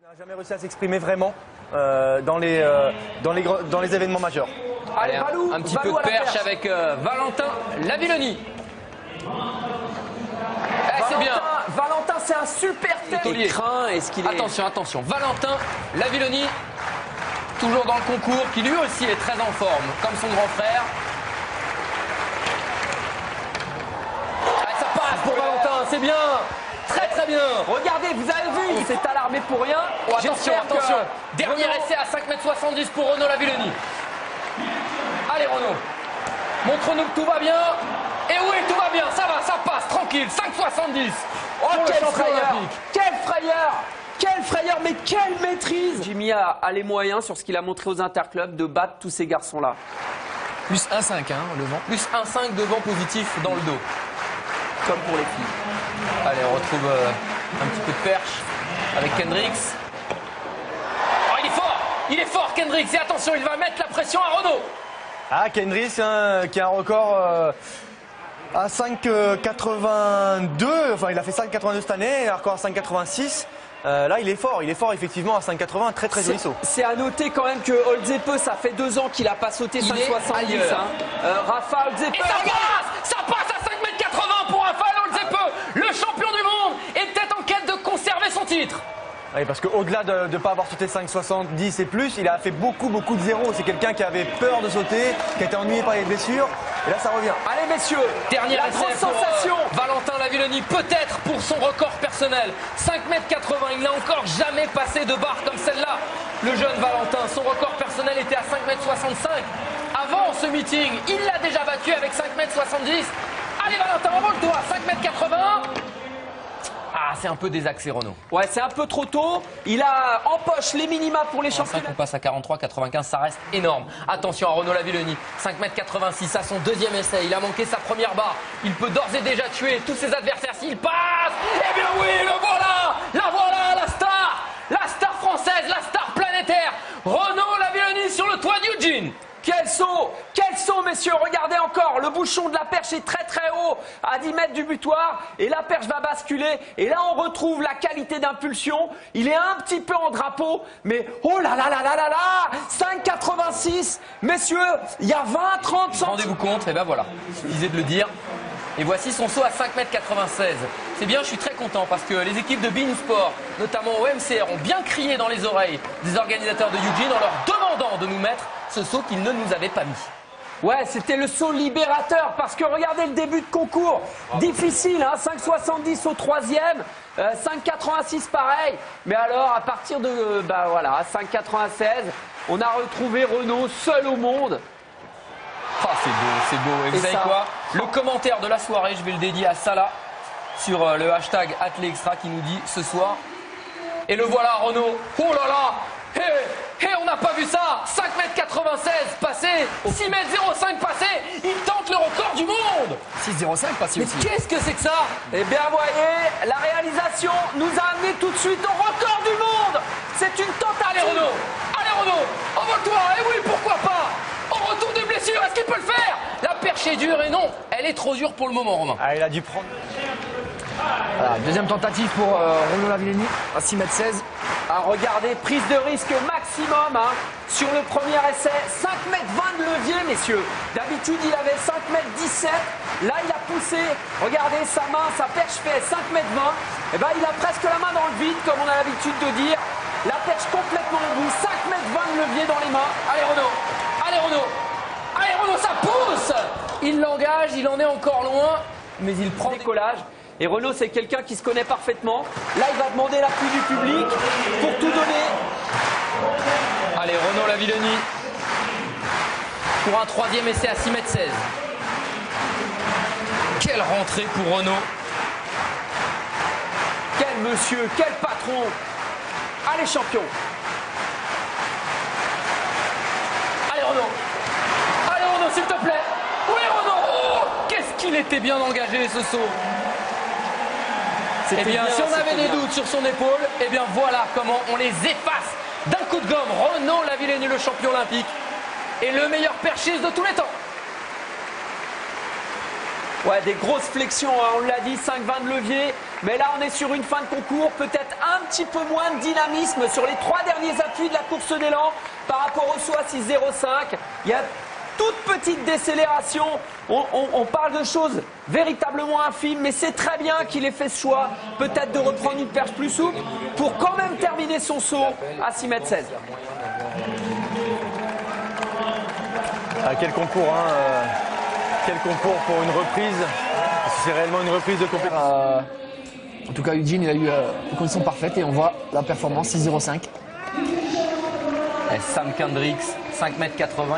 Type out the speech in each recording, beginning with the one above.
Il n'a jamais réussi à s'exprimer vraiment dans les événements majeurs. Allez, Valou, un petit peu de perche avec Valentin Lavilloni. C'est bien. Valentin, c'est un super Taulier. Attention, attention. Valentin Lavilloni, toujours dans le concours, qui lui aussi est très en forme, comme son grand frère. Ça passe pour Valentin, c'est bien. Très très bien. Regardez, vous avez vu, il s'est alarmé pour rien. Oh, attention, attention. Dernier essai à 5,70 m pour Renaud Lavilloni. Allez Renaud, montre-nous que tout va bien. Et oui, tout va bien, ça va, ça passe, tranquille. 5,70. Oh, quelle frayeur. Quelle frayeur. Quelle frayeur, mais quelle maîtrise. Jimmy a les moyens, sur ce qu'il a montré aux interclubs, de battre tous ces garçons-là. Plus 1,5 le vent. Plus 1,5 de vent positif dans le dos. Comme pour les filles. Allez, on retrouve un petit peu de perche avec Kendricks. Oh, il est fort Kendricks. Et attention, il va mettre la pression à Renaud. Ah, Kendricks qui a un record à 5,82. Enfin, il a fait 5,82 cette année, un record à 5,86. Là, il est fort effectivement à 5,80, très très joli saut. C'est à noter quand même que Holzepe, ça fait 2 ans qu'il n'a pas sauté 5,70. Rafa Holzepe. Et ça passe à 5,80 m pour Rafael Holzepe, le champion du monde, est peut-être en quête de conserver son titre. Oui, parce qu'au-delà de ne pas avoir sauté 5,70 et plus, il a fait beaucoup de zéros. C'est quelqu'un qui avait peur de sauter, qui a été ennuyé par les blessures. Et là, ça revient. Allez, messieurs, dernier la essai grosse sensation. Valentin Lavilloni, peut-être pour son record personnel. 5,80 m, il n'a encore jamais passé de barre comme celle-là. Le jeune Valentin, son record personnel était à 5,65 m. Avant ce meeting, il l'a déjà battu avec 5,70 m. Allez Valentin, envole-toi, 5,80 m. Ah, c'est un peu désaxé Renaud. Ouais, c'est un peu trop tôt. Il a en poche les minima pour les championnats. On passe à 43,95, ça reste énorme. Attention à Renaud Lavilloni, 5,86 m à son deuxième essai. Il a manqué sa première barre. Il peut d'ores et déjà tuer tous ses adversaires s'il passe. Eh bien oui, le voilà. La voilà, la star française, la star planétaire. Renaud Lavilloni sur le toit d'Eugene. Quel saut, messieurs, regardez encore, le bouchon de la perche est très très haut, à 10 mètres du butoir, et la perche va basculer, et là on retrouve la qualité d'impulsion, il est un petit peu en drapeau, mais oh là là là là là là, 5,86, messieurs, il y a 20-30 cm. Rendez-vous compte, et ben voilà, il suffisait de le dire. Et voici son saut à 5,96 m. C'est bien, je suis très content parce que les équipes de Beansport, notamment au MCR, ont bien crié dans les oreilles des organisateurs de Eugene en leur demandant de nous mettre ce saut qu'ils ne nous avaient pas mis. Ouais, c'était le saut libérateur parce que regardez le début de concours. Difficile, hein, 5,70 au troisième, 5,86 pareil. Mais alors, à partir de 5,96, on a retrouvé Renaud seul au monde. Ah, c'est beau. Et vous savez quoi? Le commentaire de la soirée, je vais le dédier à Salah sur le hashtag #AthléExtra qui nous dit ce soir. Et le voilà Renaud. Oh là là. On n'a pas vu ça. 5,96 m passé, 6,05 m passé. Il tente le record du monde. 6,05 passé aussi. Mais qu'est-ce que c'est que ça? Eh bien, voyez, la réalisation nous a amené tout de suite au record du monde. C'est une tentative. Allez Renaud, envole-toi. Et oui, pourquoi pas? En retour de blessure, est-ce qu'il peut le faire? La perche est dure et non, elle est trop dure pour le moment, Romain. Ah, il a dû prendre. Voilà, deuxième tentative pour Renaud Lavilloni à 6,16 m. Ah, regardez, prise de risque maximum sur le premier essai. 5,20 m de levier, messieurs. D'habitude, il avait 5,17 m. Là, il a poussé. Regardez, sa main, sa perche fait 5,20 m. Eh ben, il a presque la main dans le vide, comme on a l'habitude de dire. La perche complètement au bout. 5,20 m de levier dans les mains. Allez Renaud, ça pousse. Il l'engage, il en est encore loin, mais il prend décollage. Et Renaud, c'est quelqu'un qui se connaît parfaitement. Là, il va demander l'appui du public pour tout donner. Allez, Renaud Lavilloni pour un troisième essai à 6,16 m. Quelle rentrée pour Renaud. Quel monsieur, quel patron. Allez, champion. Allez, Renaud, s'il te plaît. Oui, Renaud. Oh, qu'est-ce qu'il était bien engagé, ce saut. Eh bien, si on avait des doutes sur son épaule, eh bien voilà comment on les efface d'un coup de gomme. Renaud Lavilloni, le champion olympique, et le meilleur perchiste de tous les temps. Ouais, des grosses flexions, hein, on l'a dit, 5,20 de levier. Mais là, on est sur une fin de concours peut-être un petit peu moins de dynamisme sur les 3 derniers appuis de la course d'élan par rapport au saut à 6,05. Il y a toute petite décélération. On parle de choses véritablement infimes, mais c'est très bien qu'il ait fait ce choix, peut-être de reprendre une perche plus souple pour quand même terminer son saut à 6,16 m. Ah, quel concours, hein, quel concours pour une reprise. C'est réellement une reprise de compétition. En tout cas, Eugene, il a eu une condition parfaite et on voit la performance 6,05. Et Sam Kendricks, 5,80 m,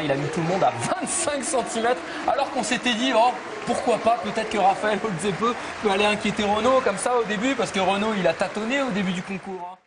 il a mis tout le monde à 25 cm, alors qu'on s'était dit, oh, pourquoi pas, peut-être que Raphaël Olzepe peut aller inquiéter Renaud comme ça au début, parce que Renaud, il a tâtonné au début du concours. Hein.